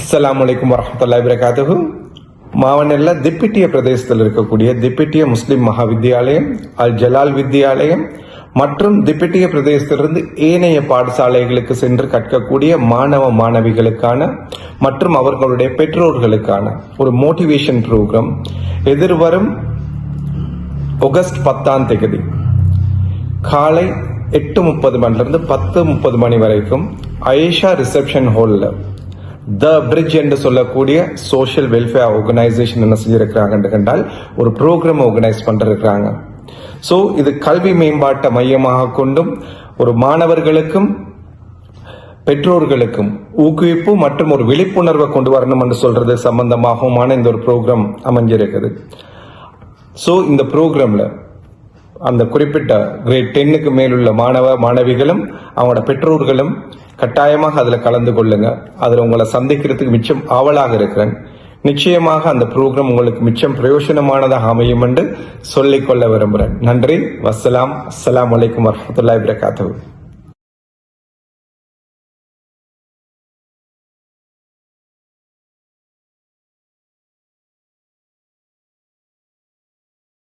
அஸ்ஸலாமு அலைக்கும் வரஹ்மத்துல்லாஹி வபரகாத்துஹு. மாவனல்ல திப்பிட்டிய பிரதேசத்தில் இருக்கக்கூடிய திப்பிட்டிய முஸ்லிம் மகாவித்யாலயம், அல் ஜலால் வித்யாலயம் மற்றும் திப்பிட்டிய பிரதேசத்திலிருந்து ஏனைய பாடசாலைகளுக்கு சென்று கற்கக்கூடிய மாணவ மாணவிகளுக்கான மற்றும் அவர்களுடைய பெற்றோர்களுக்கான ஒரு மோட்டிவேஷன் ப்ரோக்ராம் எதிர்வரும் ஆகஸ்ட் 10ஆம் தேதி காலை 8:30 மணிலிருந்து 10:30 மணி வரைக்கும் ஐஷா ரிசப்ஷன் ஹாலில் த பிரிட்ஜ் என்று சொல்லக்கூடிய சோஷியல் வெல்ஃபேர் ஆர்கனைசேஷன் என்ன செஞ்சிருக்கிறாங்க கண்டால் ஒரு ப்ரோக்ராம் ஆர்கனைஸ் பண்ணிருக்கிறாங்க. ஸோ இது கல்வி மேம்பாட்டை மையமாக கொண்டும் ஒரு மாணவர்களுக்கும் பெற்றோர்களுக்கும் ஊக்குவிப்பு மற்றும் ஒரு விழிப்புணர்வை கொண்டு வரணும் என்று சொல்றது சம்பந்தமாகவுமான இந்த ஒரு ப்ரோக்ராம் அமைஞ்சிருக்குது. ஸோ இந்த ப்ரோக்ராம்ல அந்த குறிப்பிட்ட கிரேட் 10க்கு மேலுள்ள மாணவ மாணவிகளும் அவங்களோட பெற்றோர்களும் கட்டாயமாக அதில் கலந்து கொள்ளுங்க. அதில் உங்களை சந்திக்கிறதுக்கு மிச்சம் ஆவலாக இருக்கிறேன். நிச்சயமாக அந்த ப்ரோக்ராம் உங்களுக்கு மிச்சம் பிரயோஜனமானதாக அமையும் என்று சொல்லிக்கொள்ள விரும்புகிறேன். நன்றி. வஸ்ஸலாம். அஸ்ஸலாமு அலைக்கும் வரஹ்மத்துல்லாஹி வபரகாத்துஹு.